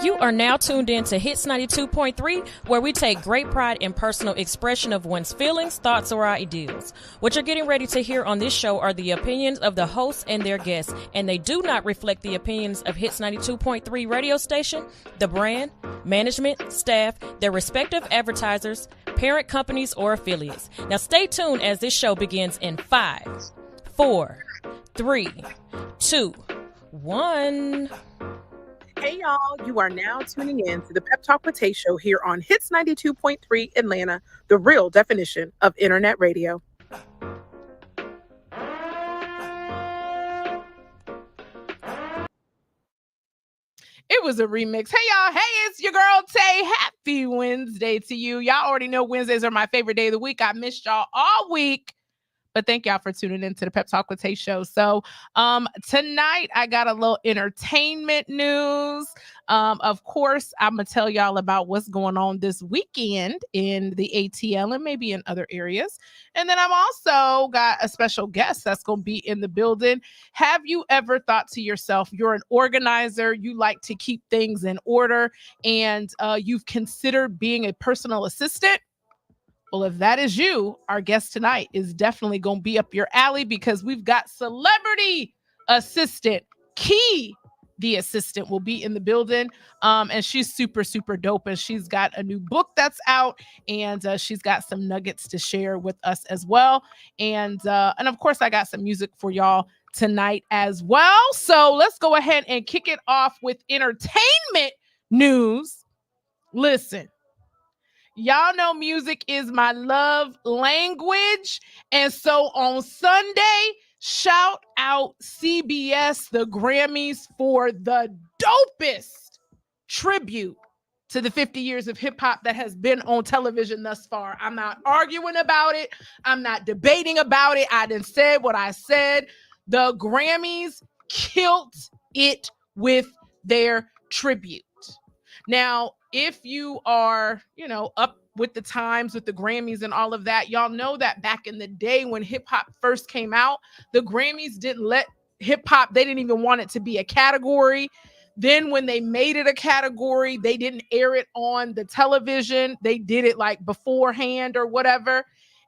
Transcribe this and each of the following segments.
You are now tuned in to Hits 92.3, where we take great pride in personal expression of one's feelings, thoughts, or ideals. What you're getting ready to hear on this show are the opinions of the hosts and their guests, and they do not reflect the opinions of Hits 92.3 radio station, the brand, management, staff, their respective advertisers, parent companies, or affiliates. Now stay tuned as this show begins in 5, 4, 3, 2, 1. Hey y'all, you are now tuning in to the Pep Talk Tae Show here on Hits 92.3 Atlanta, the real definition of internet radio. It was a remix. Hey y'all, hey, it's your girl Tay. Happy Wednesday to you. Y'all already know Wednesdays are my favorite day of the week. I missed y'all all week. But thank y'all for tuning in to the Pep Talk Tae Show. So tonight I got a little entertainment news. Of course, I'm going to tell y'all about what's going on this weekend in the ATL and maybe in other areas. And then I've also got a special guest that's going to be in the building. Have you ever thought to yourself, you're an organizer, you like to keep things in order, and you've considered being a personal assistant? Well, if that is you, our guest tonight is definitely going to be up your alley because we've got celebrity assistant Key. The assistant will be in the building, and she's super, super dope. And she's got a new book that's out, and she's got some nuggets to share with us as well. And of course, I got some music for y'all tonight as well. So let's go ahead and kick it off with entertainment news. Listen. Y'all know music is my love language. And so on Sunday, shout out CBS, the Grammys, for the dopest tribute to the 50 years of hip hop that has been on television thus far. I'm not arguing about it. I'm not debating about it. I done said what I said. The Grammys killed it with their tribute. Now, if you are, up with the times with the Grammys and all of that, y'all know that back in the day when hip hop first came out, the Grammys didn't let hip hop, they didn't even want it to be a category. Then when they made it a category, they didn't air it on the television. They did it like beforehand or whatever.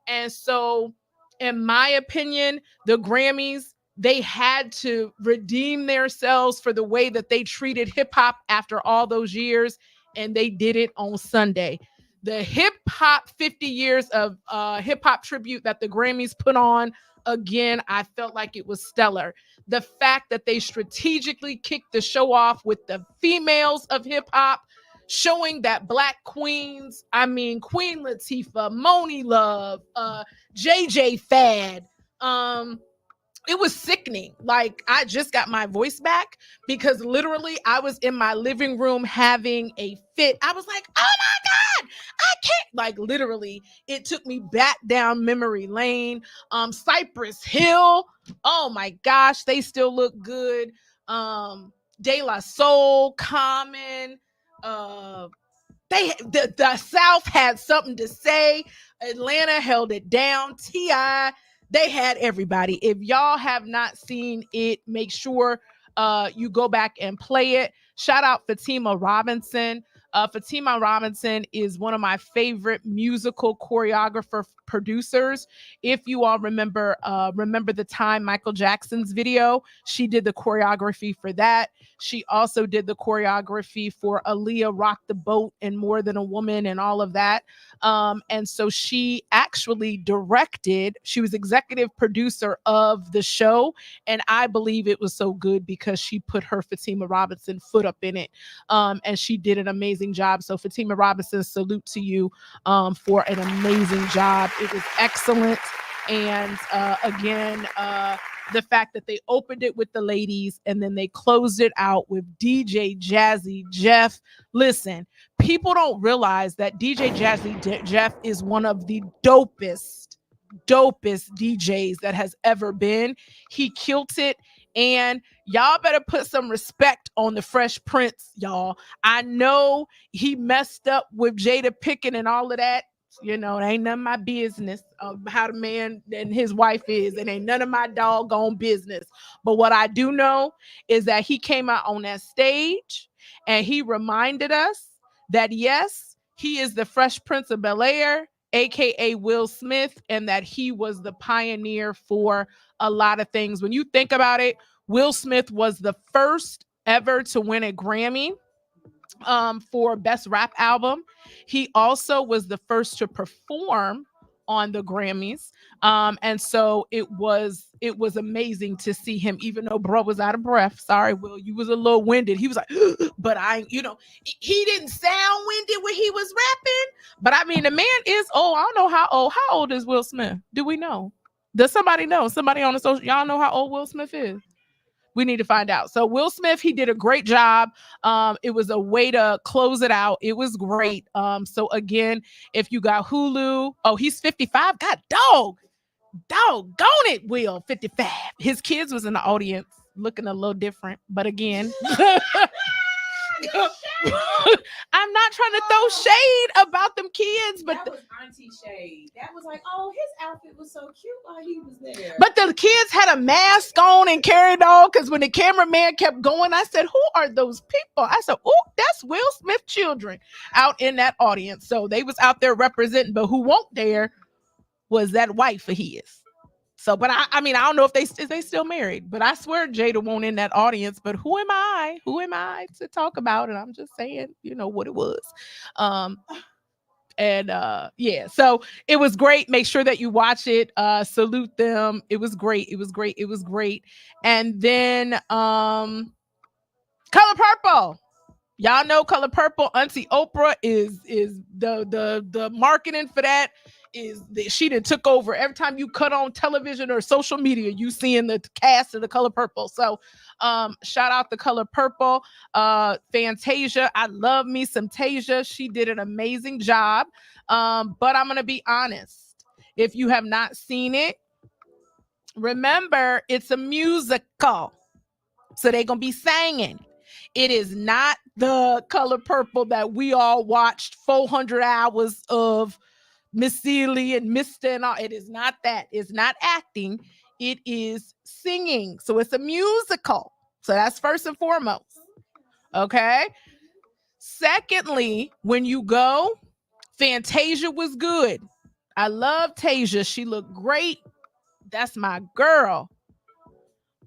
And so, in my opinion, the Grammys, they had to redeem themselves for the way that they treated hip hop after all those years. And they did it on Sunday. The hip hop 50 years of hip hop tribute that the Grammys put on, again, I felt like it was stellar. The fact that they strategically kicked the show off with the females of hip hop, showing that Black queens, Queen Latifah, Moni Love, JJ Fad, it was sickening. Like, I just got my voice back because literally I was in my living room having a fit. I was like, oh my God, I can't. Like, literally, it took me back down memory lane. Cypress Hill, oh my gosh, they still look good. De La Soul, Common, the South had something to say. Atlanta held it down. T.I., they had everybody. If y'all have not seen it, make sure you go back and play it. Shout out Fatima Robinson. Fatima Robinson is one of my favorite musical choreographer producers. If you all remember the time Michael Jackson's video, she did the choreography for that. She also did the choreography for Aaliyah Rock the Boat and More Than a Woman and all of that. And so she actually she was executive producer of the show. And I believe it was so good because she put her Fatima Robinson foot up in it. And she did an amazing job. So Fatima Robinson, salute to you for an amazing job. It was excellent. And again, the fact that they opened it with the ladies and then they closed it out with DJ Jazzy Jeff. Listen, people don't realize that DJ Jazzy Jeff is one of the dopest DJs that has ever been. He killed it. And y'all better put some respect on the Fresh Prince, y'all. I know he messed up with Jada Pinkett and all of that. It ain't none of my business how the man and his wife is. It ain't none of my doggone business. But what I do know is that he came out on that stage And he reminded us that, yes, he is the Fresh Prince of Bel-Air, aka Will Smith, and that he was the pioneer for a lot of things. When you think about it, Will Smith was the first ever to win a Grammy for Best Rap Album. He also was the first to perform on the Grammys. And so it was amazing to see him, even though bro was out of breath. Sorry, Will, you was a little winded. He was like, but he didn't sound winded when he was rapping. But I mean, the man is old. I don't know how old. How old is Will Smith? Do we know? Does somebody know? Somebody on the social, y'all know how old Will Smith is? We need to find out. So Will Smith, he did a great job. It was a way to close it out. It was great. So again, if you got Hulu, oh, he's 55. God, doggone it, Will, 55. His kids was in the audience looking a little different. But again, I'm not trying to throw shade about them kids, but that was Auntie Shade. That was like, oh, his outfit was so cute while he was there. But the kids had a mask on and carried on, because when the cameraman kept going, I said, who are those people? I said, oh, that's Will Smith children out in that audience. So they was out there representing, but who won't there was that wife of his. So, but I mean, I don't know if they still married, but I swear Jada won't in that audience. But who am I? Who am I to talk about it? I'm just saying, what it was. Yeah, so it was great. Make sure that you watch it. Salute them. It was great. It was great. It was great. And then Color Purple. Y'all know Color Purple. Auntie Oprah is the marketing for that. She done took over. Every time you cut on television or social media, you seeing the cast of the Color Purple. So shout out the Color Purple. Fantasia, I love me some Tasia. She did an amazing job. But I'm gonna be honest, if you have not seen it, remember it's a musical, so they're gonna be singing. It is not the Color Purple that we all watched 400 hours of, Miss Seeley and Mr. and all. It is not that. It's not acting. It is singing. So it's a musical. So that's first and foremost. Okay. Secondly, when you go, Fantasia was good. I love Tasia. She looked great. That's my girl.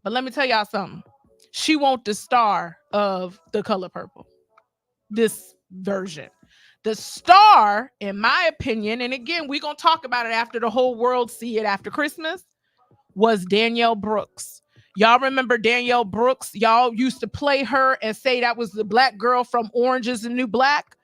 But let me tell y'all something. She won't the star of the Color Purple. This version. The star, in my opinion, and again, we're going to talk about it after the whole world see it after Christmas, was Danielle Brooks. Y'all remember Danielle Brooks? Y'all used to play her and say that was the black girl from Orange is the New Black.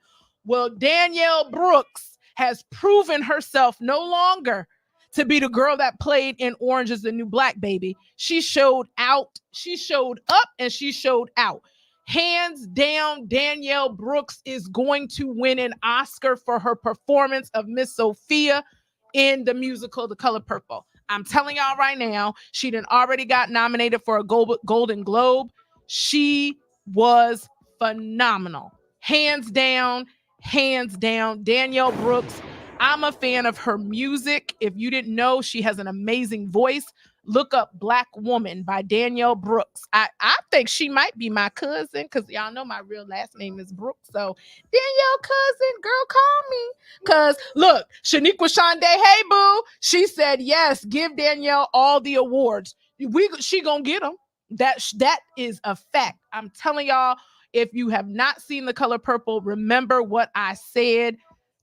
Well, Danielle Brooks has proven herself no longer to be the girl that played in Orange is the New Black, baby. She showed out. She showed up and she showed out. Hands down, Danielle Brooks is going to win an Oscar for her performance of Miss Sophia in the musical The Color Purple. I'm telling y'all right now, she done already got nominated for a Golden Globe. She was phenomenal. Hands down, Danielle Brooks. I'm a fan of her music. If you didn't know, she has an amazing voice. Look up Black Woman by Danielle Brooks. I think she might be my cousin, because y'all know my real last name is Brooks. So Danielle cousin, girl, call me. Because look, Shaniqua Shonda, hey boo, she said yes, give Danielle all the awards. She gonna get them. That is a fact. I'm telling y'all, if you have not seen The Color Purple, remember what I said.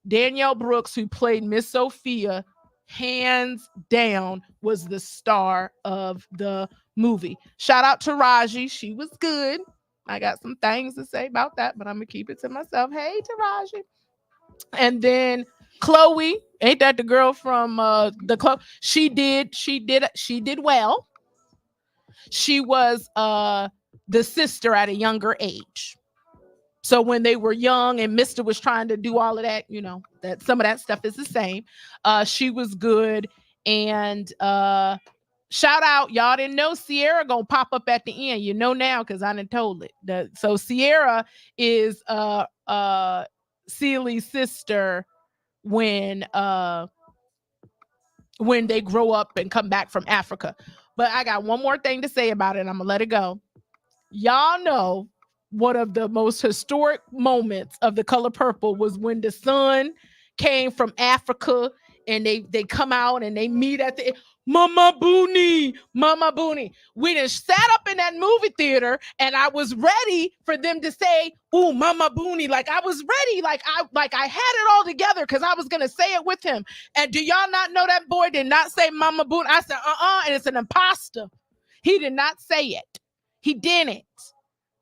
Danielle Brooks, who played Miss Sophia, hands down was the star of the movie. Shout out to Raji. She was good. I got some things to say about that, but I'm gonna keep it to myself. Hey, Taraji. And then Chloe, ain't that the girl from the club? She did well. She was the sister at a younger age. So when they were young and Mr. was trying to do all of that, that some of that stuff is the same. She was good. And shout out, y'all didn't know Sierra gonna pop up at the end. You know now, because I done told it. So Sierra is Ceely's sister when they grow up and come back from Africa. But I got one more thing to say about it. I'm gonna let it go. Y'all know one of the most historic moments of The Color Purple was when the son came from Africa and they come out and they meet at the Mama Booney. We done sat up in that movie theater and I was ready for them to say, "Ooh, Mama Booney." Like I was ready. Like I had it all together because I was gonna say it with him. And do y'all not know that boy did not say Mama Booney? I said, and it's an imposter. He did not say it. He didn't.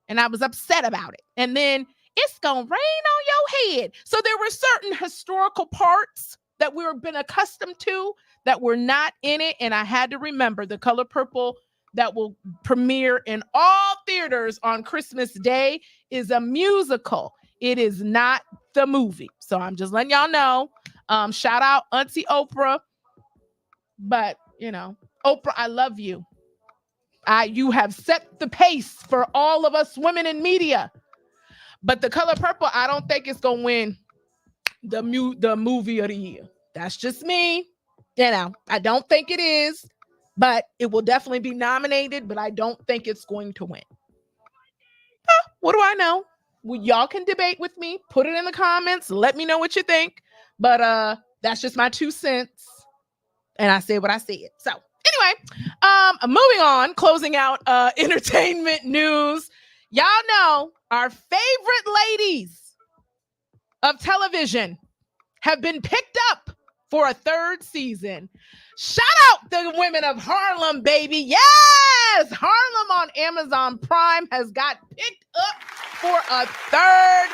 And I was upset about it. And then it's gonna rain on your head. So there were certain historical parts that we've been accustomed to that were not in it. And I had to remember The Color Purple that will premiere in all theaters on Christmas Day is a musical. It is not the movie. So I'm just letting y'all know. Shout out Auntie Oprah. But, Oprah, I love you. You have set the pace for all of us women in media. But The Color Purple, I don't think it's going to win the movie of the year. That's just me. I don't think it is, but it will definitely be nominated, but I don't think it's going to win. What do I know? Well, y'all can debate with me. Put it in the comments. Let me know what you think. But that's just my 2 cents. And I said what I said. So anyway, moving on, closing out entertainment news. Y'all know our favorite ladies of television have been picked up for a 3rd season. Shout out the women of Harlem, baby. Yes! Harlem on Amazon Prime has got picked up for a 3rd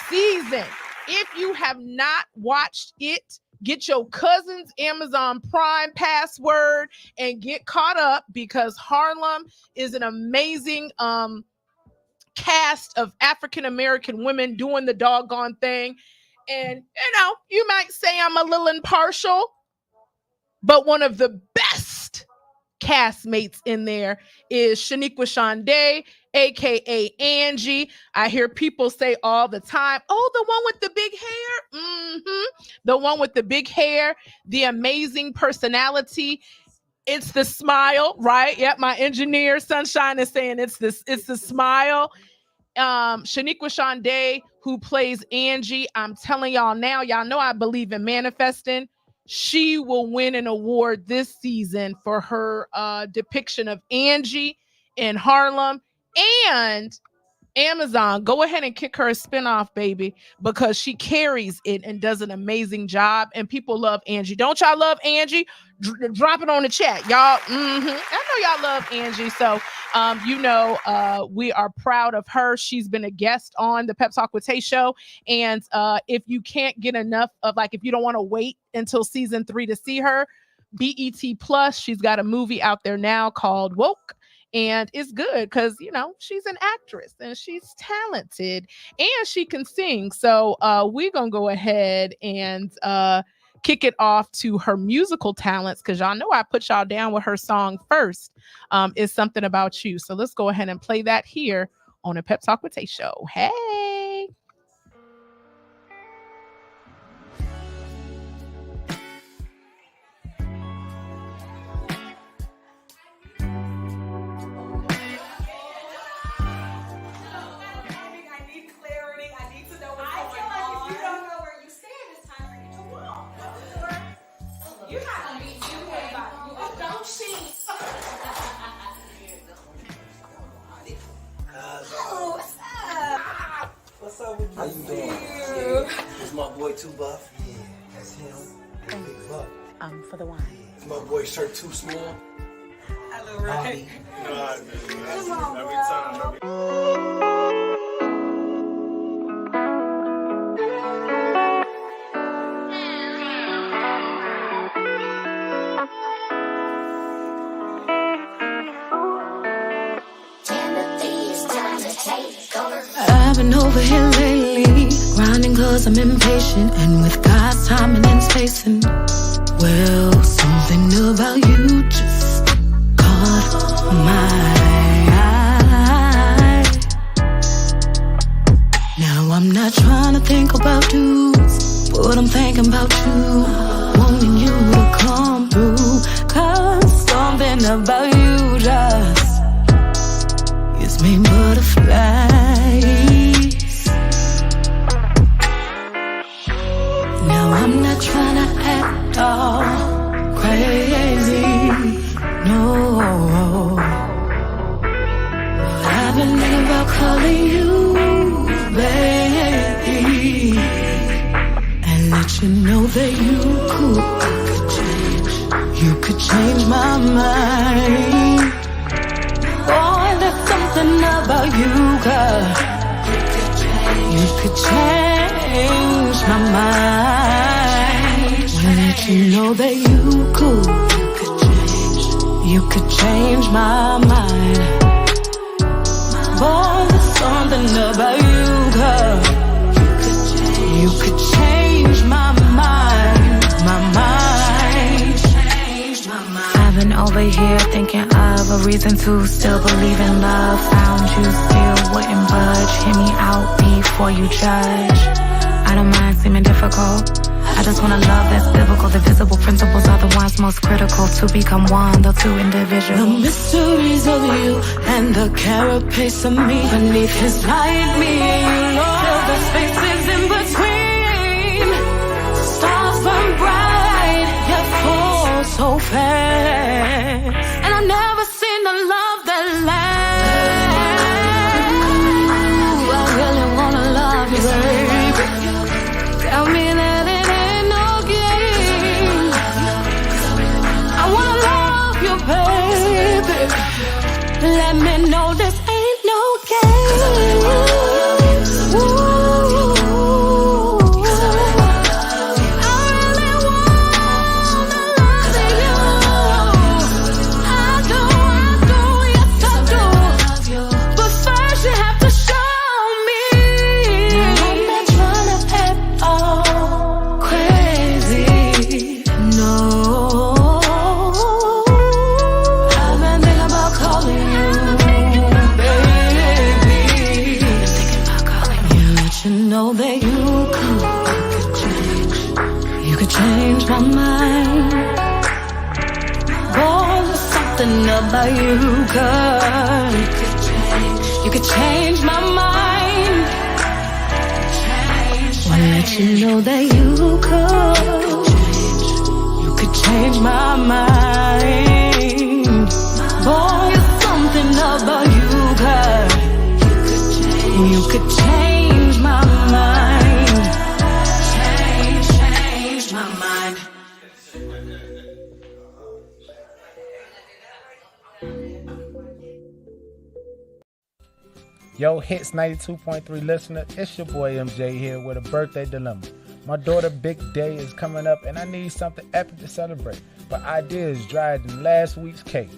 season. If you have not watched it, get your cousin's Amazon Prime password and get caught up because Harlem is an amazing cast of African-American women doing the doggone thing. And, you might say I'm a little impartial, but one of the best castmates in there is Shaniqua Shonday, a.k.a. Angie. I hear people say all the time, "Oh, the one with the big hair." The one with the big hair, the amazing personality. It's the smile, right? Yep, my engineer, Sunshine, is saying it's the smile. Shaniqua Shonday, who plays Angie, I'm telling y'all now, y'all know I believe in manifesting. She will win an award this season for her depiction of Angie in Harlem. And Amazon, go ahead and kick her a spinoff, baby, because she carries it and does an amazing job. And people love Angie. Don't y'all love Angie? Drop it on the chat, y'all. I know y'all love Angie. So, we are proud of her. She's been a guest on the Pep Talk Tae Show. And if you can't get enough of, if you don't want to wait until season 3 to see her, BET Plus, she's got a movie out there now called Woke. And it's good because, she's an actress and she's talented and she can sing. So we're going to go ahead and kick it off to her musical talents because y'all know I put y'all down with her song first. Is Something About You. So let's go ahead and play that here on a Pep Talk with Tae Show. Hey. How you doing? Yeah. It's my boy Too Buff. Yeah, that's him. Big Buck. For the wine. It's my boy Shirt Too Small. Hello, right? Come on, every time. I've been over here lately, grinding cause I'm impatient, and with God's timing and spacing, well, something about you just caught my eye. Now I'm not trying to think about dudes, but I'm thinking about you, wanting you to come through, cause something about you just gives me butterflies. I'm not trying to act all crazy, no. But I've been thinking about calling you, baby, and let you know that you could change my mind. Boy, there's something about you, girl. You could change my mind. Let you know that you could change my mind. Boy, there's something about you, girl. You could change my mind, my mind. I've been over here thinking of a reason to still believe in love. Found you still wouldn't budge. Hear me out before you judge. I don't mind seeming difficult. I just want a love that's biblical. The visible principles are the ones most critical to become one, though two individuals. The mysteries of you and the carapace of me beneath his light, me and you know the spaces in between. Stars burn bright, yet fall so fast. And I've never seen a love that lasts. I really wanna love you, baby. Tell me that it ain't no game. I wanna love you, baby. Let me know this ain't no game. Ooh. Know that you could change my mind. Boy, there's something about you, girl. You could change my mind. Wanna let you know that you could change my mind. Boy, there's something about you, girl. You could change my mind. Change my mind. Yo, Hits 92.3 listener, it's your boy MJ here with a birthday dilemma. My daughter's big day is coming up and I need something epic to celebrate. But ideas dried in last week's cake.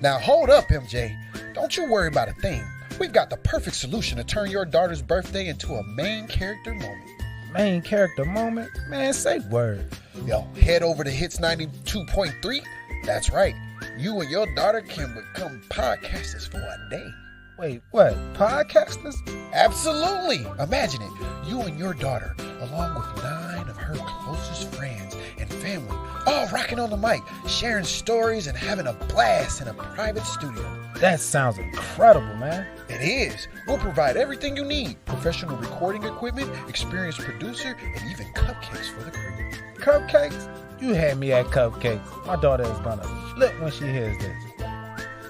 Now hold up, MJ. Don't you worry about a thing. We've got the perfect solution to turn your daughter's birthday into a main character moment. Main character moment? Man, say word. Yo, head over to Hits 92.3. That's right. You and your daughter can become podcasters for a day. Wait, what? Podcasters? Absolutely. Imagine it. You and your daughter, along with 9 of her closest friends and family, all rocking on the mic, sharing stories and having a blast in a private studio. That sounds incredible, man. It is. We'll provide everything you need. Professional recording equipment, experienced producer, and even cupcakes for the crew. Cupcakes? You had me at cupcakes. My daughter is gonna flip when she hears this.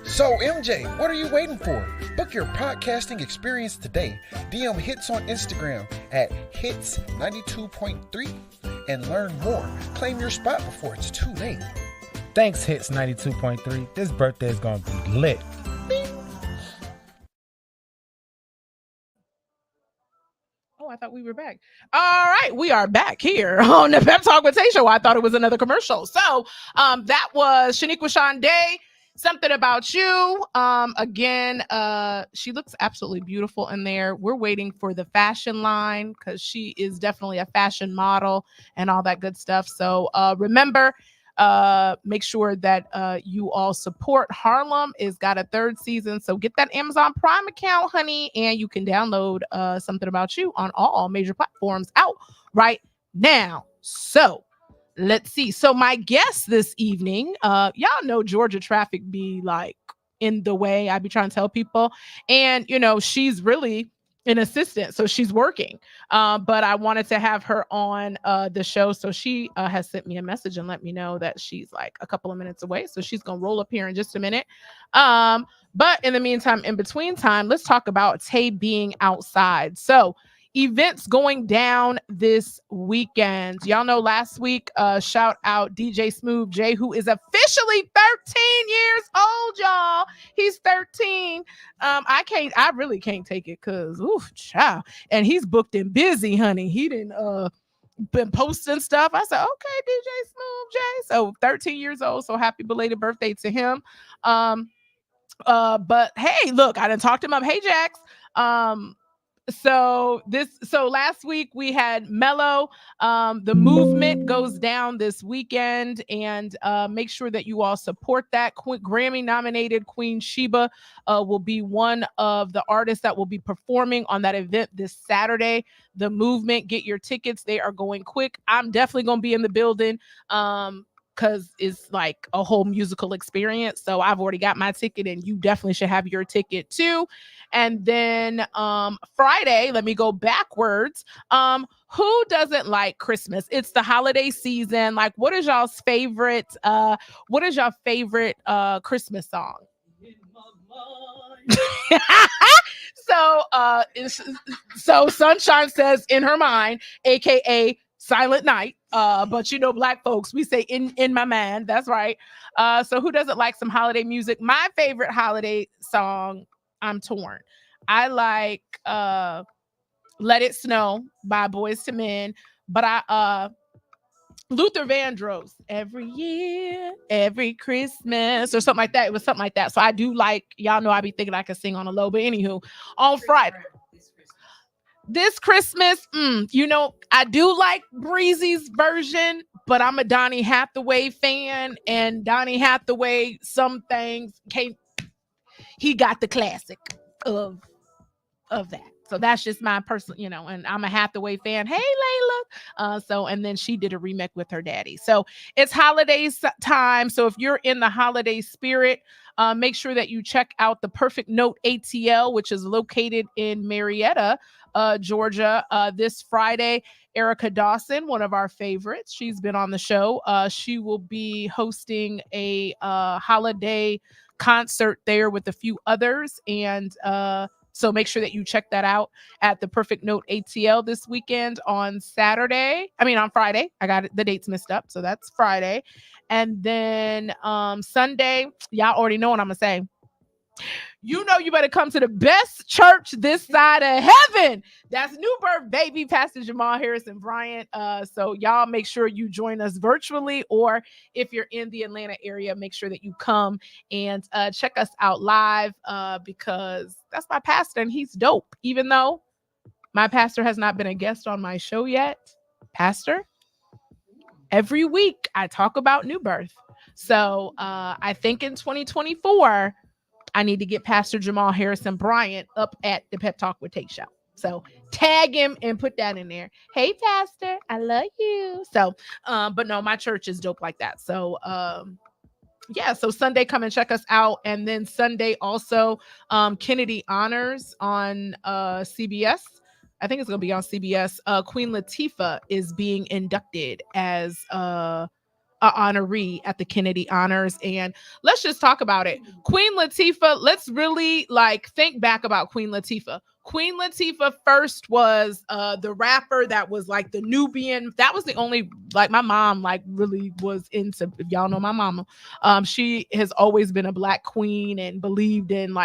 So, MJ, what are you waiting for? Book your podcasting experience today. DM Hits on Instagram at Hits92.3 and learn more. Claim your spot before it's too late. Thanks, Hits 92.3. This birthday is gonna be lit. Oh, I thought we were back. All right, we are back here on the Pep Talk Tae Show. I thought it was another commercial. So that was Shaniqua Shonda, Something About You. Again, she looks absolutely beautiful in there. We're waiting for the fashion line because she is definitely a fashion model and all that good stuff. So remember, make sure that you all support Harlem. It's got a 3rd season, so get that Amazon Prime account, honey, and you can download Something About You on all major platforms out right now. So let's see. So my guest this evening, y'all know Georgia traffic be like in the way. I be trying to tell people, and you know she's really an assistant, so she's working. But I wanted to have her on the show, so she has sent me a message and let me know that she's like a couple of minutes away, so she's gonna roll up here in just a minute. But in the meantime, in between time, let's talk about Tay being outside. So events going down this weekend. Y'all know last week, shout out DJ Smooth J, who is officially 13 years old, y'all. He's 13. I really can't take it because, oof, child. And he's booked and busy, honey. He didn't been posting stuff. I said, okay, DJ Smooth J. So 13 years old. So happy belated birthday to him. But hey, look, I done talked him up. Hey, Jax. So last week we had Mello. The movement goes down this weekend, and make sure that you all support that. Grammy nominated Queen Sheba will be one of the artists that will be performing on that event this Saturday. The movement, get your tickets. They are going quick. I'm definitely going to be in the building. Because it's like a whole musical experience. So I've already got my ticket, and you definitely should have your ticket too. And then Friday, let me go backwards. Who doesn't like Christmas? It's the holiday season. Like, what is y'all's favorite? What is your favorite Christmas song? So Sunshine says in her mind, aka Silent Night. But you know, Black folks, we say in my mind. That's right. So who doesn't like some holiday music? My favorite holiday song, I'm torn. I like Let It Snow by Boys to Men, but I Luther Vandross, Every Year, Every Christmas, or something like that. It was something like that. So I do like, y'all know I be thinking I could sing on a low, but anywho, on Friday. This Christmas, you know, I do like Breezy's version, but I'm a Donny Hathaway fan, and Donny Hathaway, some things he got the classic of that. So that's just my personal, you know, and I'm a Hathaway fan. Hey, Layla. And then she did a remake with her daddy. So it's holidays time. So if you're in the holiday spirit, make sure that you check out the Perfect Note ATL, which is located in Marietta, Georgia, this Friday. Erica Dawson, one of our favorites, she's been on the show. She will be hosting a holiday concert there with a few others. And so make sure that you check that out at the Perfect Note ATL this weekend on Friday. I got the dates mixed up. So that's Friday. And then Sunday, y'all already know what I'm going to say. You know, you better come to the best church this side of heaven. That's New Birth, baby, Pastor Jamal Harrison Bryant. So y'all make sure you join us virtually, or if you're in the Atlanta area, make sure that you come and check us out live, because that's my pastor and he's dope. Even though my pastor has not been a guest on my show yet, Pastor, every week I talk about New Birth. So I think in 2024, I need to get Pastor Jamal Harrison Bryant up at the Pep Talk Tae Show. So tag him and put that in there. Hey, Pastor, I love you. So, but no, my church is dope like that. So, yeah, so Sunday, come and check us out. And then Sunday also, Kennedy Honors on CBS. I think it's going to be on CBS. Queen Latifah is being inducted as honoree at the Kennedy Honors. And let's just talk about it. Queen Latifah, let's really think back about Queen Latifah. Queen Latifah first was the rapper that was like the Nubian. That was the only, my mom really was into, if y'all know my mama. She has always been a Black queen and believed in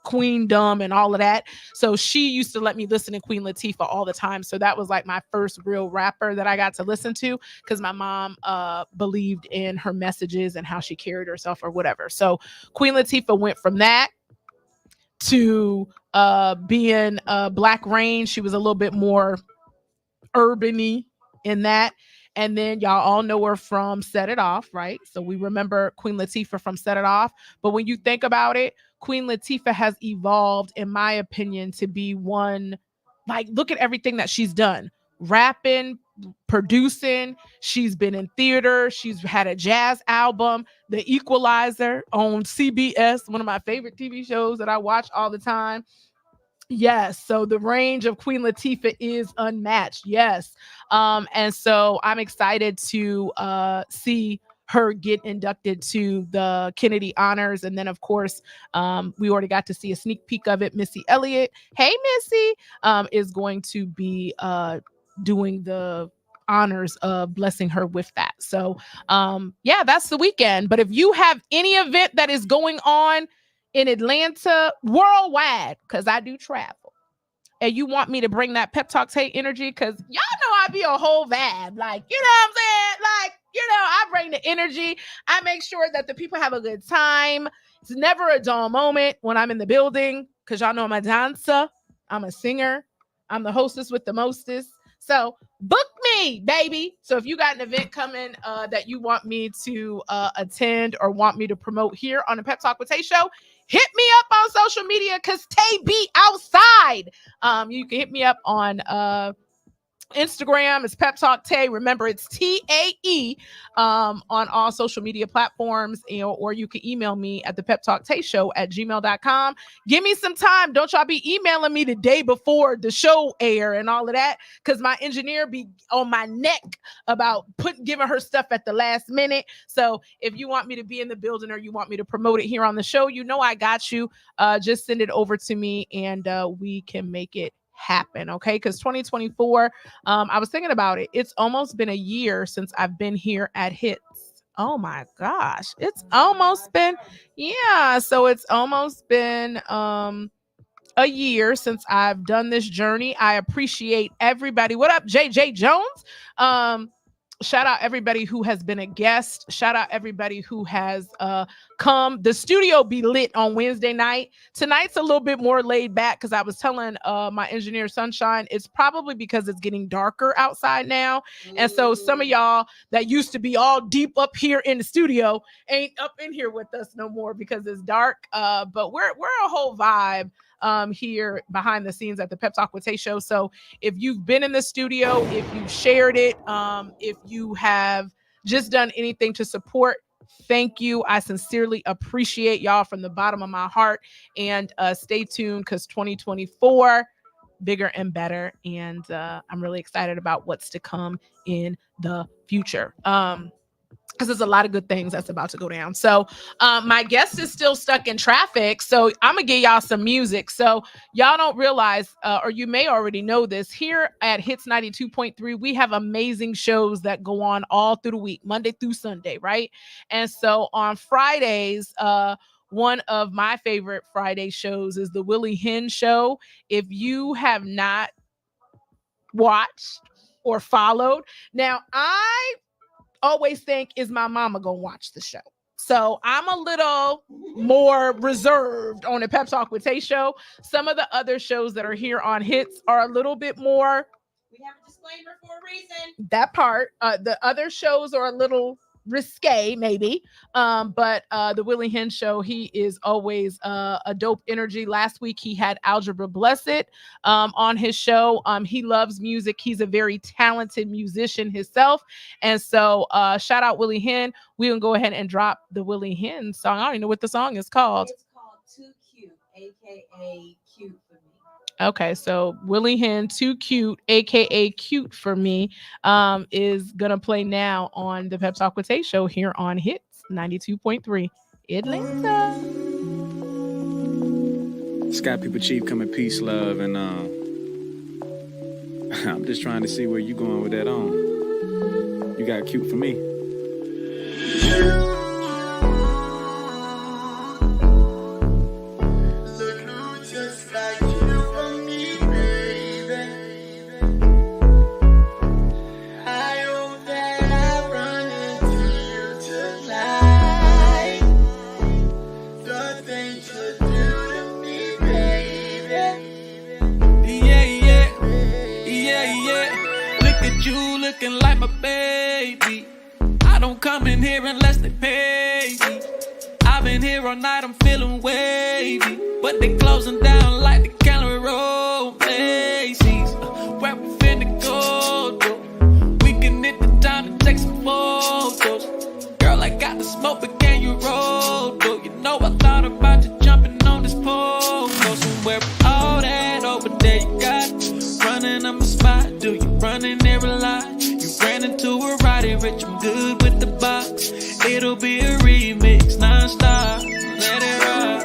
queendom and all of that. So she used to let me listen to Queen Latifah all the time. So that was my first real rapper that I got to listen to, because my mom believed in her messages and how she carried herself or whatever. So Queen Latifah went from that to being Black Rain. She was a little bit more urban-y in that. And then y'all all know her from Set It Off, right? So we remember Queen Latifah from Set It Off. But when you think about it, Queen Latifah has evolved, in my opinion, to be one, look at everything that she's done. Rapping, producing, she's been in theater, she's had a jazz album, The Equalizer on CBS, one of my favorite TV shows that I watch all the time. Yes. So the range of Queen Latifah is unmatched. Yes. And so I'm excited to see her get inducted to the Kennedy Honors. And then, of course, we already got to see a sneak peek of it. Missy Elliott, hey, Missy, is going to be doing the honors of blessing her with that. So, yeah, that's the weekend. But if you have any event that is going on in Atlanta, worldwide, because I do travel, and you want me to bring that Pep Talk Tae energy, because y'all know I be a whole vibe. Like, you know what I'm saying? Like, you know, I bring the energy. I make sure that the people have a good time. It's never a dull moment when I'm in the building, because y'all know I'm a dancer. I'm a singer. I'm the hostess with the mostest. So book me, baby. So if you got an event coming that you want me to attend or want me to promote here on the Pep Talk with Tae Show, hit me up on social media, because Tae be outside. You can hit me up on Instagram. It's Pep Talk Tae. Remember, it's TAE on all social media platforms, or you can email me at the Pep Talk Tae Show at gmail.com. Give me some time. Don't y'all be emailing me the day before the show air and all of that, because my engineer be on my neck about giving her stuff at the last minute. So if you want me to be in the building or you want me to promote it here on the show, you know I got you. Just send it over to me and we can make it happen. Okay, because 2024, I was thinking about it. It's almost been a year since I've been here at Hits. Oh my gosh, it's almost been, yeah. So it's almost been a year since I've done this journey. I appreciate everybody. What up, JJ Jones? Shout out everybody who has been a guest. Shout out everybody who has come. The studio be lit on Wednesday night. Tonight's a little bit more laid back, because I was telling my engineer Sunshine, it's probably because it's getting darker outside now. And so some of y'all that used to be all deep up here in the studio ain't up in here with us no more because it's dark. But we're a whole vibe here behind the scenes at the Pep Talk with Tae Show. So if you've been in the studio, if you shared it, if you have just done anything to support, thank you. I sincerely appreciate y'all from the bottom of my heart. And stay tuned, because 2024, bigger and better. And I'm really excited about what's to come in the future. Because there's a lot of good things that's about to go down. So my guest is still stuck in traffic. So I'm going to give y'all some music. So y'all don't realize, or you may already know this, here at Hits 92.3, we have amazing shows that go on all through the week, Monday through Sunday, right? And so on Fridays, one of my favorite Friday shows is the Willie Hen Show. If you have not watched or followed, now I always think, is my mama gonna watch the show? So I'm a little more reserved on the Pep Talk with Tae Show. Some of the other shows that are here on Hits are a little bit more, We have a disclaimer for a reason. that part. The other shows are a little risque, maybe. But the Willie Hen Show, he is always a dope energy. Last week he had Algebra Blessed on his show. He loves music. He's a very talented musician himself. And so shout out Willie Hen. We can go ahead and drop the Willie Hen song. I don't even know what the song is called. It's called Too Cute, aka Cute for Me. Okay, so Willie Hen, Too Cute, aka Cute for Me, is gonna play now on the Pep Talk with Tae Show here on Hits 92.3 Atlanta. Sky People Chief coming, peace, love, and I'm just trying to see where you going with that on. You got cute for me. Looking like my baby. I don't come in here unless they pay me. I've been here all night, I'm feeling wavy, but they closing down like the Gallery Road Macy's. Where we finna go, though? We can hit the town to take some photos. Girl, I got the smoke, but can you roll, though? You know I thought about you jumping on this pole. Go somewhere with all that my spot. Do you run and never lie? You ran into a roddy rich, I'm good with the box. It'll be a remix, non-stop. Let it ride.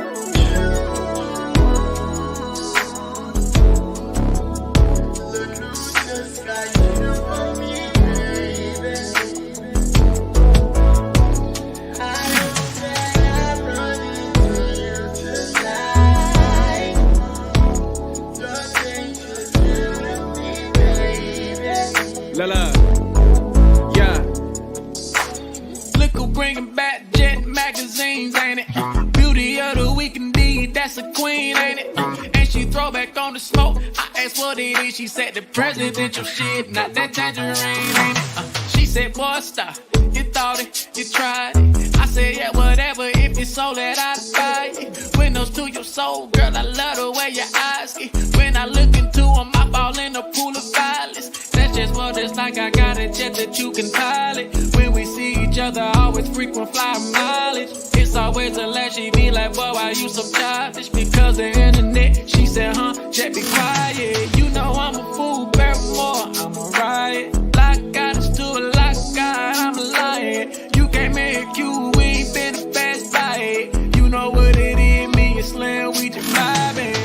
La yeah. Look who bringing back Jet magazines, ain't it? Beauty of the week indeed, that's a queen, ain't it? And she throw back on the smoke. I asked what it is, she said the presidential shit, not that tangerine, ain't it? She said, boy, stop. You thought it, you tried it. I said, yeah, whatever, if it's so that I buy it. Windows to your soul, girl, I love the way your eyes get. When I look into them, I fall in a pool of violence. That's just what it's like, I got a jet that you can pilot. When we see each other, always frequent flyer mileage. It's always a laugh, she be like, boy, why you so childish? Because the internet, she said, jet be quiet. You know I'm a fool, Paramore, I'm a riot. Like God is to a like God, I'm a lion. You can't make you, we ain't been fast by it. You know what it is, me and Slim, we just vibing.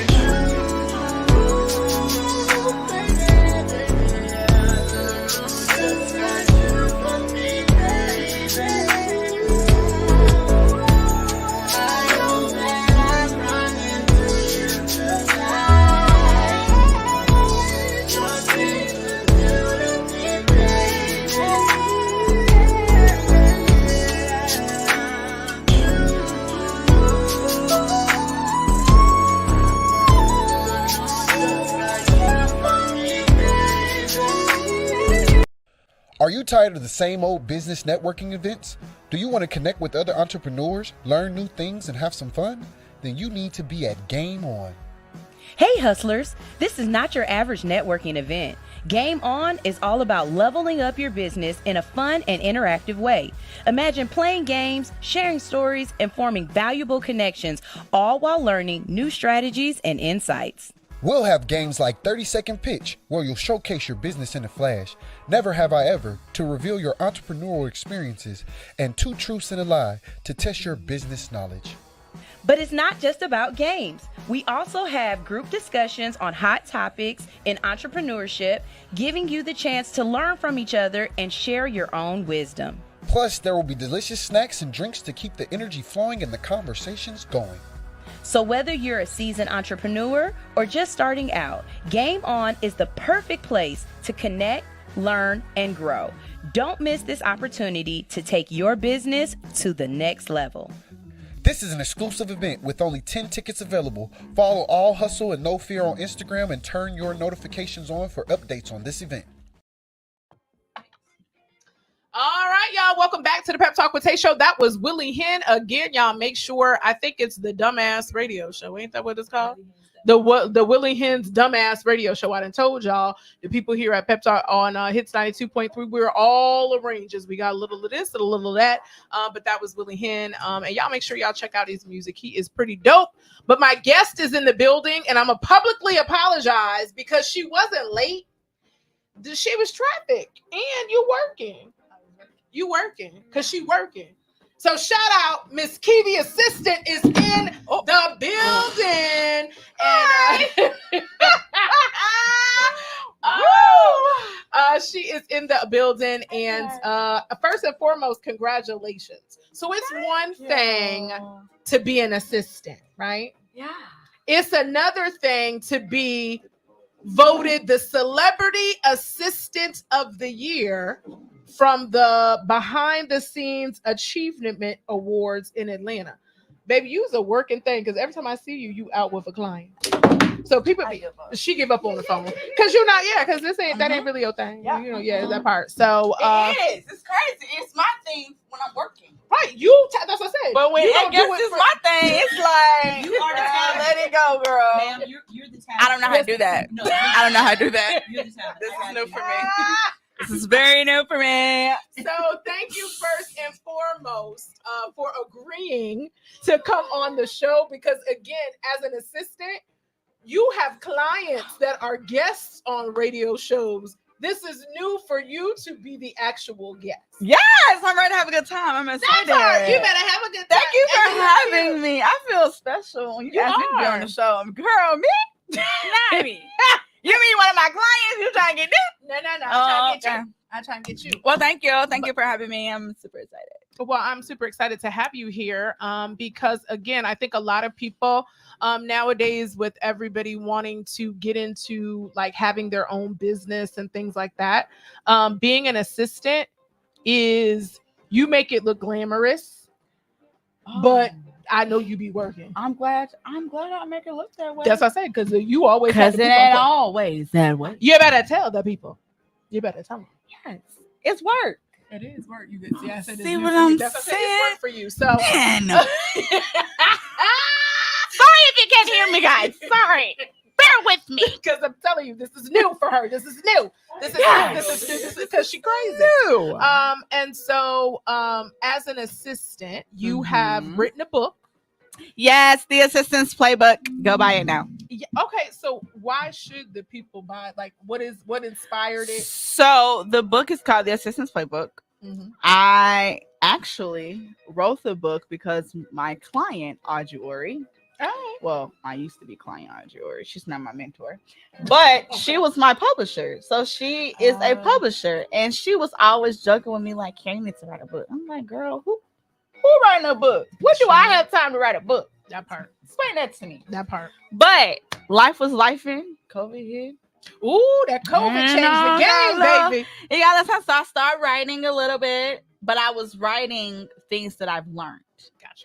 Are you tired of the same old business networking events? Do you want to connect with other entrepreneurs, learn new things, and have some fun? Then you need to be at Game On. Hey hustlers, this is not your average networking event. Game On is all about leveling up your business in a fun and interactive way. Imagine playing games, sharing stories, and forming valuable connections, all while learning new strategies and insights. We'll have games like 30-second pitch, where you'll showcase your business in a flash, Never Have I Ever, to reveal your entrepreneurial experiences, and Two Truths and a Lie, to test your business knowledge. But it's not just about games. We also have group discussions on hot topics in entrepreneurship, giving you the chance to learn from each other and share your own wisdom. Plus, there will be delicious snacks and drinks to keep the energy flowing and the conversations going. So whether you're a seasoned entrepreneur or just starting out, Game On is the perfect place to connect, learn, and grow. Don't miss this opportunity to take your business to the next level. This is an exclusive event with only 10 tickets available. Follow All Hustle and No Fear on Instagram and turn your notifications on for updates on this event. All right, y'all. Welcome back to the Pep Talk Tae Show. That was Willie Hen. Again, y'all make sure, I think it's the Dumbass Radio Show. Ain't that what it's called? The Willie Hen's Dumbass Radio Show. I done told y'all, the people here at Pep Talk on Hits 92.3, we're all arranges. We got a little of this and a little of that. But that was Willie Hen. And y'all make sure y'all check out his music. He is pretty dope. But my guest is in the building, and I'm going to publicly apologize because she wasn't late. She was traffic. And you working. You working because she working. So shout out, Miss Kiwi Assistant is in the building. And she is in the building. And first and foremost, congratulations. So it's one thing to be an assistant, right? Yeah. It's another thing to be voted the Celebrity Assistant of the Year from the Behind the Scenes Achievement Awards in Atlanta. Baby, you's a working thing because every time I see you, you out with a client. So people she give up on the phone. Cause you're not, because this ain't that ain't really your thing. Yeah. You know, that part. So it is. It's crazy. It's my thing when I'm working. Right. That's what I said. But when you I guess it's my thing, it's like You are the talent. let it go, girl. Ma'am, you're the talent. I don't know how to do that. No, I don't know how to do that. You're the talent. This I is got new you. for me. This is very new for me. So thank you first and foremost for agreeing to come on the show because again, as an assistant, you have clients that are guests on radio shows. This is new for you to be the actual guest. Yes, I'm ready to have a good time. I'm excited. That's right. You better have a good time. Thank you for having me. I feel special when you asked me to be on the show. Girl, me? Not me. You mean one of my clients? You trying to get this? No. I'm trying to get you. Well, thank you. Thank you for having me. I'm super excited. Well, I'm super excited to have you here because, again, I think a lot of people nowadays, with everybody wanting to get into like having their own business and things like that, being an assistant is, you make it look glamorous, but I know you be working. I'm glad I make it look that way. That's what I said, because you always, because it ain't always that way. You better tell the people. You better tell them. Yes, it's work. It is work. You can see. I said see what I'm saying. It's work for you. So, man. Sorry if you can't hear me, guys. Sorry. Bear with me, because I'm telling you, this is new for her. This is new. This is new. This is because she's crazy. New. And so, as an assistant, you have written a book. Yes, the Assistant's Playbook. Go buy it now. Yeah, okay, so why should the people buy? Like, what inspired it? So the book is called The Assistant's Playbook. Mm-hmm. I actually wrote the book because my client, Audrey Ori, well, I used to be client Audrey Ori. She's not my mentor, but she was my publisher. So she is a publisher, and she was always joking with me like, "Can you need to write a book?" I'm like, "Girl, who writing a book? What do I have time to write a book?" That part. Explain that to me. That part. But life was lifing. COVID hit. Ooh, that COVID changed the game, baby. You got to so I started writing a little bit, but I was writing things that I've learned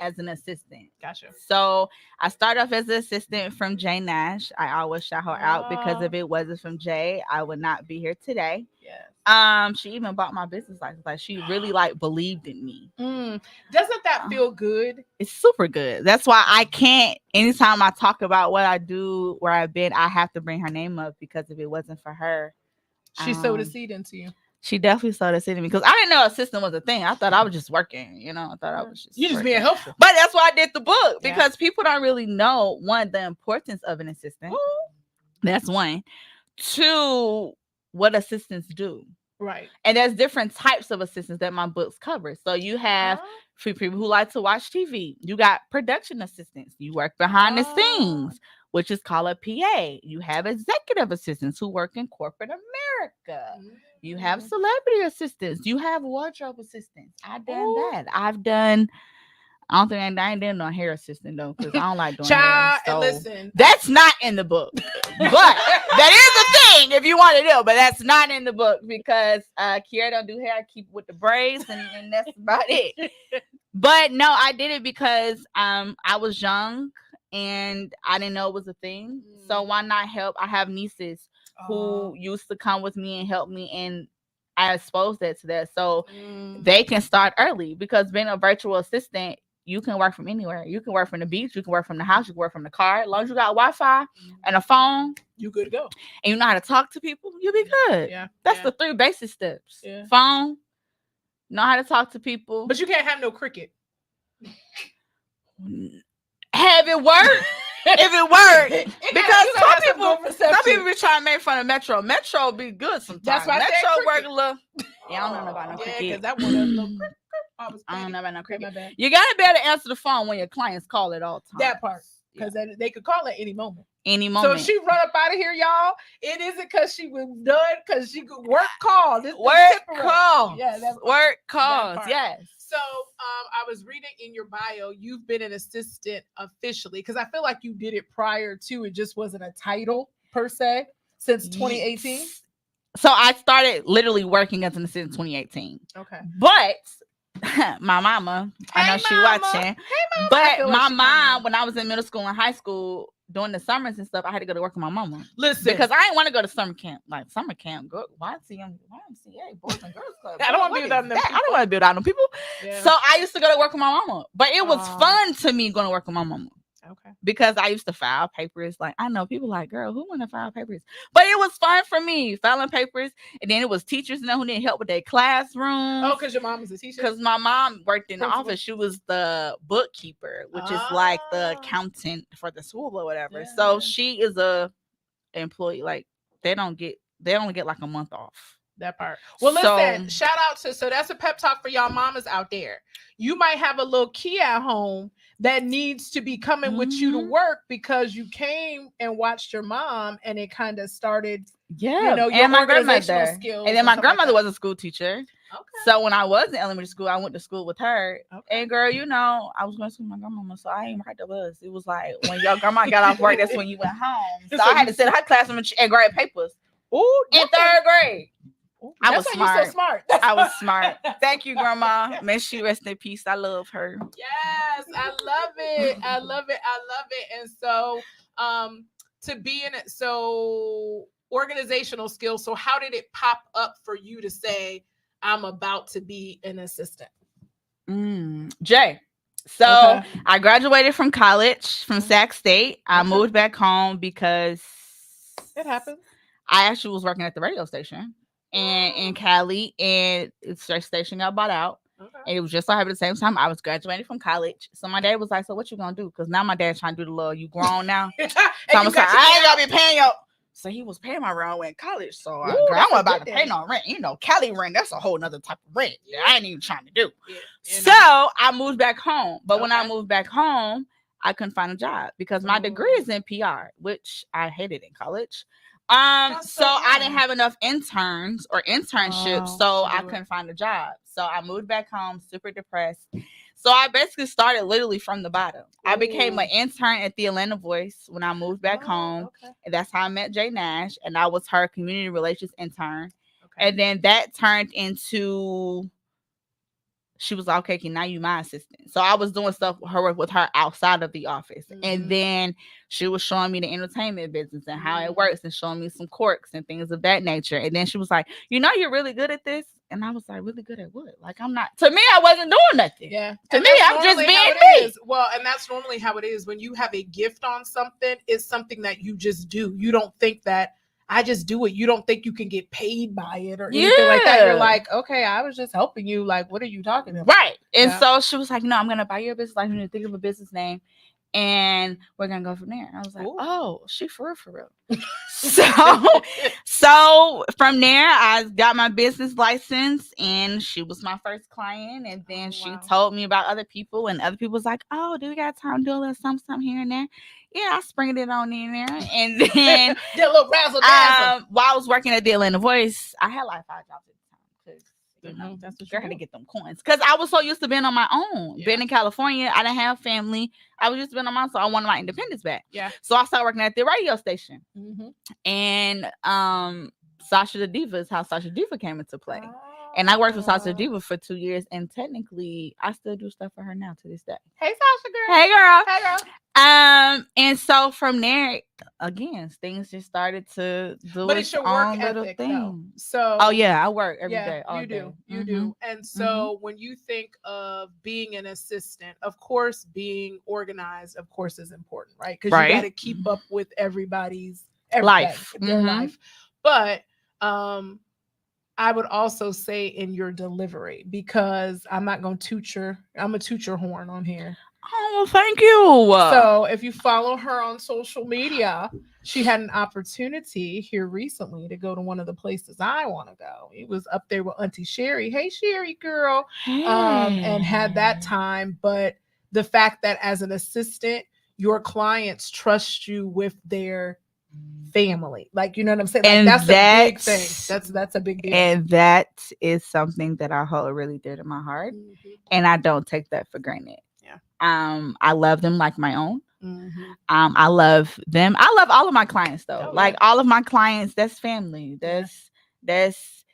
as an assistant. Gotcha. So I started off as an assistant from Jay Nash. I always shout her out because if it wasn't from Jay, I would not be here today. Yes. She even bought my business license. Like, she really like believed in me. Doesn't that feel good? It's super good. That's why I can't, anytime I talk about what I do, where I've been, I have to bring her name up, because if it wasn't for her, she sowed a seed into you. She definitely sowed a seed in me, because I didn't know assistant was a thing. I thought I was just working, I thought I was just you just being helpful. But that's why I did the book, because people don't really know, one, the importance of an assistant. That's one. Two, what assistants do. Right. And there's different types of assistants that my books cover. So you have for people who like to watch TV. You got production assistants. You work behind the scenes, which is called a PA. You have executive assistants who work in corporate America. You have celebrity assistants. You have wardrobe assistants. I've done that. I ain't done no hair assistant though, because I don't like doing hair. So listen, that's not in the book. But that is a thing if you want to do, but that's not in the book, because Kiara don't do hair. I keep it with the braids, and that's about it. But no, I did it because I was young and I didn't know it was a thing. So why not help? I have nieces who used to come with me and help me, and I exposed that to that, so they can start early, because being a virtual assistant, you can work from anywhere. You can work from the beach, you can work from the house, you can work from the car. As long as you got Wi-Fi and a phone, you good to go. And you know how to talk to people, you'll be good. That's the 3 basic steps. Phone, know how to talk to people. But you can't have no cricket. Have it work. If it worked, because some people be trying to make fun of Metro. Metro be good sometimes. That's why Metro work a little. I don't know about no cricket. That one a little cricket. I don't know about no cricket. You gotta be able to answer the phone when your clients call at all times. That part, because they could call at any moment. Any moment. So she run up out of here, y'all. It isn't because she was done, because she could work calls. Work calls. Yeah, that's work calls. Yes. So I was reading in your bio, you've been an assistant officially, because I feel like you did it prior to, it just wasn't a title per se, since 2018. So I started literally working as an assistant in 2018. Okay. But my mama, I know she watching. But my mom, when I was in middle school and high school, during the summers and stuff, I had to go to work with my mama. Listen, because I didn't want to go to summer camp. Like summer camp, go YMCA, Boys and Girls Club. I don't want to be without them. I don't want to be without them people. Yeah. So I used to go to work with my mama, but it was fun to me going to work with my mama. Okay. Because I used to file papers. Like, I know people like, girl, who want to file papers? But it was fun for me filing papers. And then it was teachers who needed help with their classrooms. Oh, because your mom was a teacher? Because my mom worked in the Principal? office. She was the bookkeeper, which is like the accountant for the school or whatever. So she is a employee. Like, they only get like a month off. That part. Well, listen, shout out to, so that's a pep talk for y'all mamas out there. You might have a little key at home that needs to be coming with you to work because you came and watched your mom and it kind of started, your and my organizational grandmother. skills. And then my grandmother like was a school teacher. Okay. So when I was in elementary school, I went to school with her. Okay. And girl, I was going to school with my grandmama, so I ain't right the bus. It was like when your grandma got off work, that's when you went home. So I had to sit in her classroom and grade papers. Ooh, in third grade. I was smart. You so smart. I was smart. Thank you, Grandma. May she rest in peace. I love her. Yes, I love it. I love it. I love it. And so, to be in it, so organizational skills. So, how did it pop up for you to say, "I'm about to be an assistant"? Jay. So I graduated from college from Sac State. I moved back home because it happened. I actually was working at the radio station. And in Cali, and the station got bought out. And it was just so happened at the same time I was graduating from college. So my dad was like, "So what you gonna do?" Because now my dad's trying to do the little, you grown now. So I was like, "I ain't gonna be paying your." So he was paying my rent in college. So I wasn't about to pay no rent. Cali rent, that's a whole nother type of rent that I ain't even trying to do. So I moved back home. But when I moved back home, I couldn't find a job because my degree is in PR, which I hated in college. So I didn't have enough interns or internships, so I couldn't find a job. So I moved back home, super depressed. So I basically started literally from the bottom. I became an intern at the Atlanta Voice when I moved back home. And that's how I met Jay Nash, and I was her community relations intern. And then that turned into, she was like, "Okay, now you my assistant." So I was doing stuff with her outside of the office. And then she was showing me the entertainment business and how it works and showing me some quirks and things of that nature. And then she was like, "You're really good at this." And I was like, "Really good at what?" Like, I'm not, to me, I wasn't doing nothing. Yeah. To me, I'm just being me. Well, and that's normally how it is when you have a gift on something. It's something that you just do. You don't think that I just do it. You don't think you can get paid by it or anything like that. You're like, "Okay, I was just helping you. Like, what are you talking about?" Right. And so she was like, "No, I'm going to buy your business license. You need to think of a business name. And we're going to go from there." And I was like, "Oh, she for real." So from there, I got my business license and she was my first client. And then she told me about other people, and other people was like, "Oh, do we got time to do a little something here and there?" Yeah, I sprinkled it on in there. And then did a little razzle dazzle. While I was working at the Atlanta Voice, I had like 5 jobs at the time because that's what I had to get them coins. Because I was so used to being on my own. Being in California, I didn't have family. I was used to being on my own, so I wanted my independence back. Yeah. So I started working at the radio station. And Sasha the Diva is how Sasha Diva came into play. And I worked with Sasha Diva for 2 years, and technically, I still do stuff for her now to this day. Hey, Sasha girl. Hey, girl. Hey, girl. And so from there, again, things just started to do but it's your work ethic, though. So I work every day. All you do. day. You do. And so when you think of being an assistant, of course, being organized, of course, is important, right? Because you got to keep up with everybody's life, their life. But I would also say in your delivery, because I'm not going to I'm a toot your horn on here. Oh, thank you. So if you follow her on social media, she had an opportunity here recently to go to one of the places I want to go. It was up there with Auntie Sherry. Hey, Sherry girl. And had that time. But the fact that as an assistant, your clients trust you with their family, like, you know what I'm saying? Like, and that's a big thing. That's a big deal. And that is something that I hold really dear to my heart. And I don't take that for granted. I love them like my own. I love them. I love all of my clients though. All of my clients, that's family. That's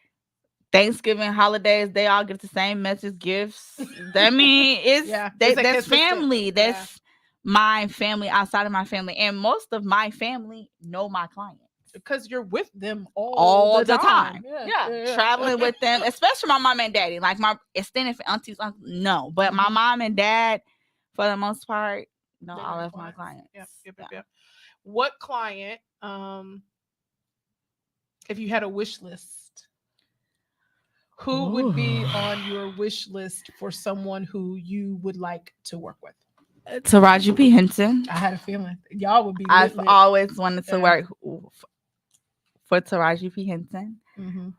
Thanksgiving, holidays, they all get the same message, gifts. I mean, that's family. That's my family outside of my family. And most of my family know my clients. Because you're with them all the time. Yeah. Traveling with them, especially my mom and daddy. Like my extended aunties, no. But my mom and dad, for the most part, No, They're all your of my clients. Yep. What client, if you had a wish list, who would be on your wish list for someone who you would like to work with? Taraji P. Henson. I had a feeling y'all would be. I've lit. always wanted to work for Taraji P. Henson. Mm-hmm.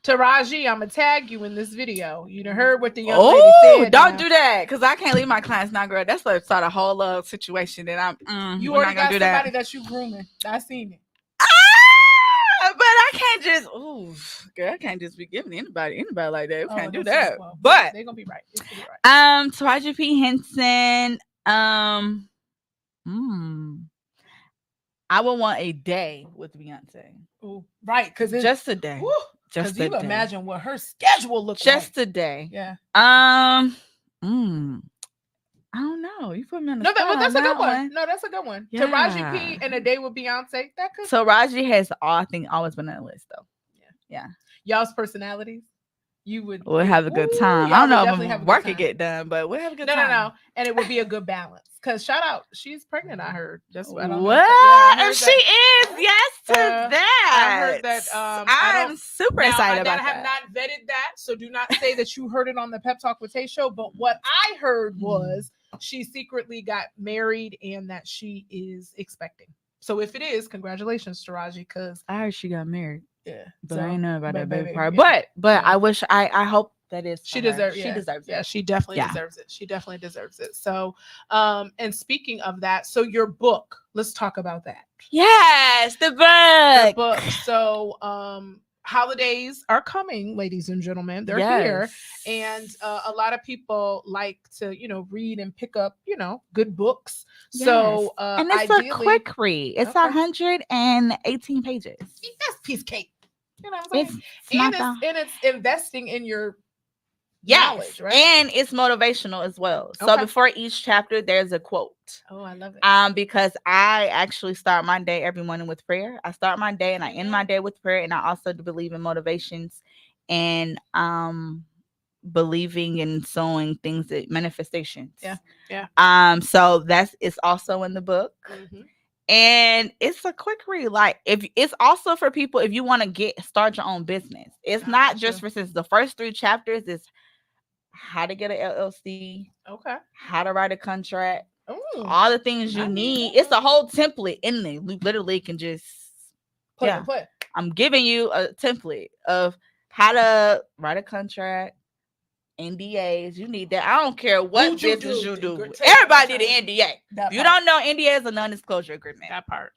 Taraji, I'm gonna tag you in this video. You done heard what the young lady said. Don't do that, because I can't leave my clients now, girl. That's like sort of whole other situation that You we're already not gonna got do somebody that. that you grooming. I seen it. But I can't just, girl, I can't just be giving anybody like that. We can't do that. Well, but they're gonna be right. It's gonna be right. Taraji P. Henson. I would want a day with Beyonce. Ooh, right, because just a day. Just you imagine what her schedule looks like. Just a day. Yeah. I don't know. You put me on the spot. But that's on a good that one. No, that's a good one. Yeah. Taraji P. and a day with Beyonce. That could. Taraji has, I think, always been on the list though. Yeah. Y'all's personalities. We'll have a good time. I don't know if work could get done, but we'll have a good time. No. And it would be a good balance. Because shout out, she's pregnant, I heard. That's what I don't know. What? And she is, yes to that. I heard that. I'm super excited about that. I have not vetted that, so do not say that you heard it on the Pep Talk with Tae Show. But what I heard was she secretly got married and that she is expecting. So if it is, congratulations, Taraji, because I heard she got married. Yeah, but I ain't know about that baby part. But I wish I hope that is she deserves. She deserves it. Yeah, she definitely deserves it. She definitely deserves it. So, and speaking of that, so your book, let's talk about that. Yes, the book. The book. So, holidays are coming, ladies and gentlemen. They're here, and a lot of people like to, read and pick up, good books. Yes. So, and it's a quick read. It's 118 pages. That's piece of cake. You know what I'm saying? And it's investing in your knowledge, right? And it's motivational as well. So before each chapter, there's a quote. Oh, I love it. Because I actually start my day every morning with prayer. I start my day and I end my day with prayer. And I also believe in motivations and believing in sowing things that manifestations. Yeah. So it's also in the book. Mm-hmm. And it's a quick read. Like, if it's also for people if you want to start your own business. It's not just for instance, the first 3 chapters is how to get an LLC, how to write a contract, all the things you need. It's a whole template in there. We literally can just put. I'm giving you a template of how to write a contract. NDAs, you need that. I don't care what business you do. Everybody need an NDA. You don't know, NDA is a non-disclosure agreement. That part.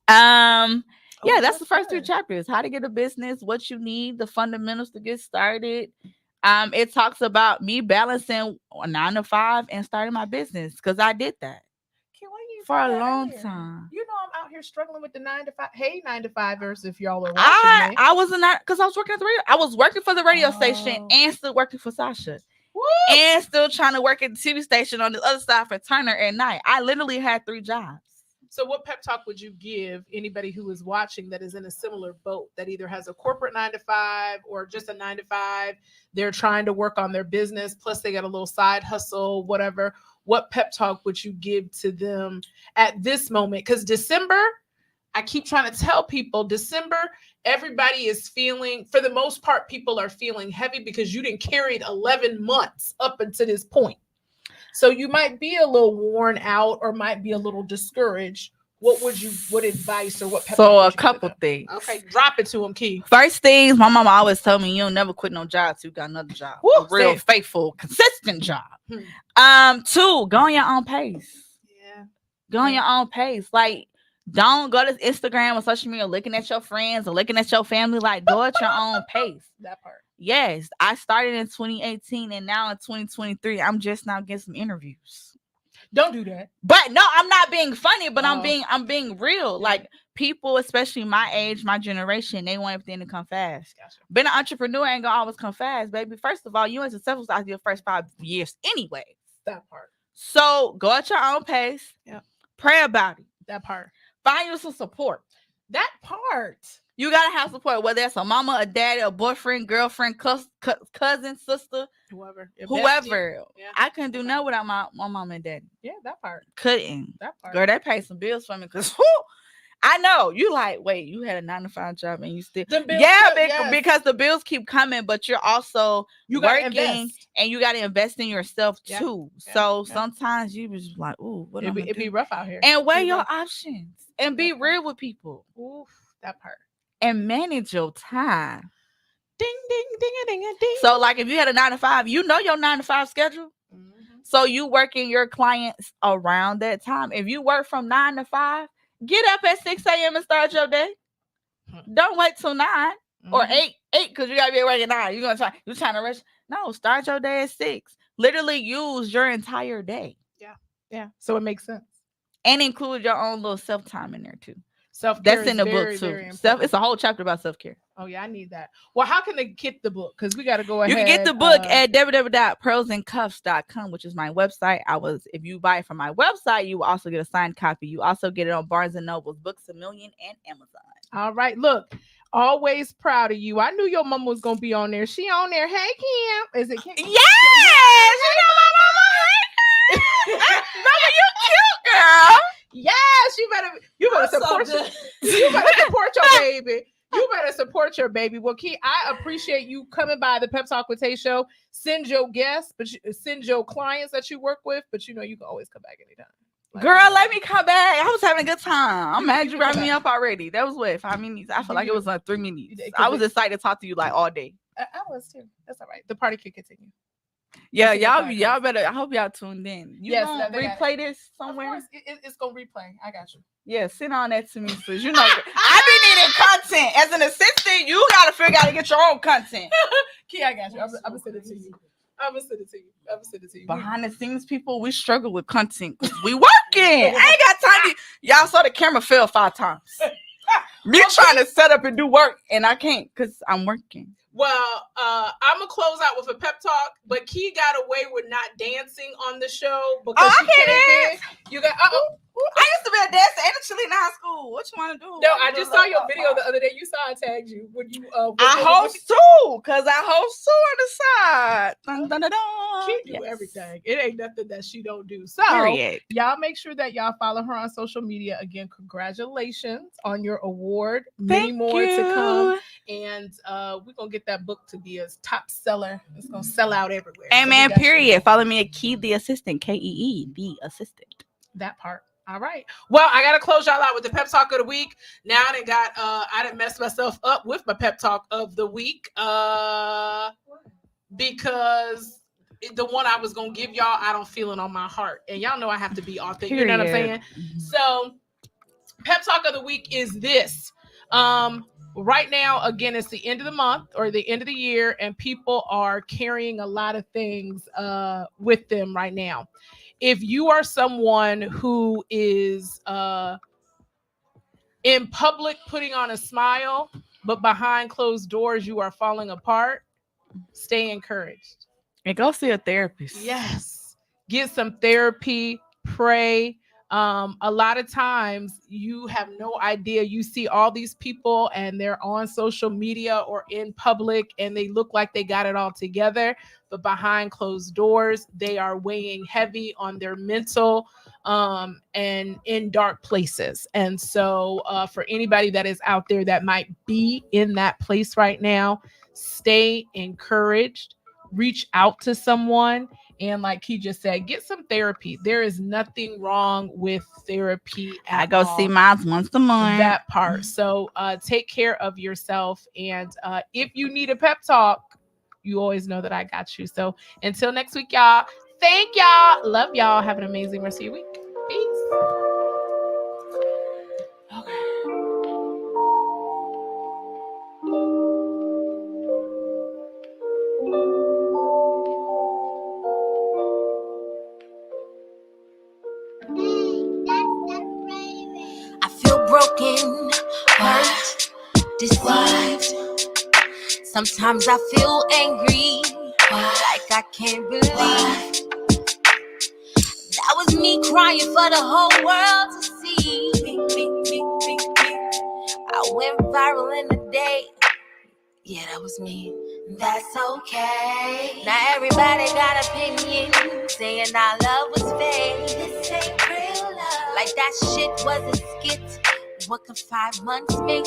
That's the first 3 chapters. How to get a business, what you need, the fundamentals to get started. It talks about me balancing a 9 to 5 and starting my business because I did that for a long time. You know, I'm out here struggling with the 9 to 5. Hey, 9 to 5ers, if y'all are watching me. I wasn't because I was working at the radio. I was working for the radio station and still working for Sasha. Woo! And still trying to work at the TV station on the other side for Turner at night. I literally had 3 jobs. So what pep talk would you give anybody who is watching that is in a similar boat, that either has a corporate 9 to 5 or just a 9 to 5? They're trying to work on their business, plus they got a little side hustle, whatever. What pep talk would you give to them at this moment? Because December, I keep trying to tell people, December, everybody is feeling, for the most part, people are feeling heavy because you didn't carry it 11 months up until this point. So you might be a little worn out or might be a little discouraged. What advice or what pep talk? So a couple things. Okay, drop it to them, Key. First things, my mama always told me, you don't never quit no job till you got another job. Woo, a real faithful, consistent job. 2, go on your own pace. Yeah. Go on your own pace. Like, don't go to Instagram or social media looking at your friends or looking at your family. Like, go at your own pace. That part. Yes, I started in 2018 and now in 2023, I'm just now getting some interviews. Don't do that. But no, I'm not being funny, but I'm being real. Yeah. Like, people, especially my age, my generation, they want everything to come fast. Gotcha. Being an entrepreneur ain't gonna always come fast, baby. First of all, you ain't successful after your first 5 years anyway. That part. So go at your own pace. Yeah. Pray about it. That part. Find you some support. That part. You gotta have support, whether it's a mama, a daddy, a boyfriend, girlfriend, cousin, sister, whoever. Yeah. I couldn't do nothing without my mom and daddy. Yeah, that part. Couldn't. That part. Girl, they paid some bills for me because I know you like, wait, you had a 9-to-5 job and you still because the bills keep coming, but you're also working and you gotta invest in yourself too. So sometimes you was like, ooh, what it'd be rough out here. And weigh your options and be real with people. Oof, that part. And manage your time. Ding, ding, ding, ding, ding. So, like, if you had a 9-to-5, you know your 9-to-5 schedule. Mm-hmm. So you working your clients around that time. If you work from 9 to 5, get up at 6 a.m. and start your day. Don't wait till 9 or 8 because you gotta be at work at 9. You're trying to rush. No, start your day at 6. Literally use your entire day. Yeah. So it makes sense. And include your own little self-time in there too. Self-care that's in the book too. It's a whole chapter about self-care. Oh yeah, I need that. Well, how can they get the book? Because we got to go ahead. You can get the book at www.pearlsandcuffs.com, which is my website. If you buy it from my website, you will also get a signed copy. You also get it on Barnes and Nobles, Books A Million, and Amazon. All right, look, always proud of you. I knew your mama was gonna be on there. She on there. Hey Kim, is it Kim? Yes, you know my mama. Mama, you cute, girl. Yes, you better support you better support your baby. You better support your baby. Well, Key, I appreciate you coming by the Pep Talk with Tae Show. Send your guests, but send your clients that you work with. But you know you can always come back anytime. Girl, let me come back. I was having a good time. I'm mad you brought me up already. That was what, 5 minutes? I feel like it was 3 minutes. I was excited to talk to you like all day. I was too. That's all right. The party can continue. Yeah, y'all better. I hope y'all tuned in. Yes, replay this somewhere. Of course, it's gonna replay. I got you. Yeah, send on that to me, sis. You know, I be needing content as an assistant. You gotta figure out to get your own content. Key, I got you. I'm gonna send it to you. I'm gonna send it to you. Behind the scenes, people, we struggle with content. We working. I ain't got time to. Y'all saw the camera fail 5 times. Me trying to set up and do work, and I can't because I'm working. Well, I'm gonna close out with a pep talk, but Key got away with not dancing on the show because I can't dance. You got I used to be a dancer and a cheerleader in high school. What you want to do? No, I just saw your video the other day. You saw I tagged you when you. I host too, cause I host too on the side. Dun, dun, dun, dun. She do everything. It ain't nothing that she don't do. So y'all make sure that y'all follow her on social media. Again, congratulations on your award. Many more to come, and we're gonna get that book to be a top seller. It's gonna sell out everywhere. Amen. So period. Follow me at Key the Assistant. KEE the Assistant. That part. All right. Well, I gotta close y'all out with the pep talk of the week. Now I done messed myself up with my pep talk of the week. Because the one I was gonna give y'all, I don't feel it on my heart. And y'all know I have to be authentic. Period. You know what I'm saying? Mm-hmm. So pep talk of the week is this. Right now, again, it's the end of the month or the end of the year, and people are carrying a lot of things with them right now. If you are someone who is in public putting on a smile, but behind closed doors you are falling apart, stay encouraged. And go see a therapist. Yes. Get some therapy, pray. A lot of times you have no idea. You see all these people and they're on social media or in public and they look like they got it all together, but behind closed doors, they are weighing heavy on their mental and in dark places. And so for anybody that is out there that might be in that place right now, stay encouraged, reach out to someone. And like he just said, get some therapy. There is nothing wrong with therapy at all. I go see mine once a month. That part. So take care of yourself. And if you need a pep talk, you always know that I got you. So until next week, y'all. Thank y'all. Love y'all. Have an amazing rest of your week. Peace. Okay. Broken, hurt, deceived. Sometimes I feel angry, like I can't believe that was me crying for the whole world to see. I went viral in a day. Yeah, that was me. That's okay. Now everybody got opinions saying our love was fake. This ain't real love. Like that shit was a skit. What could 5 months make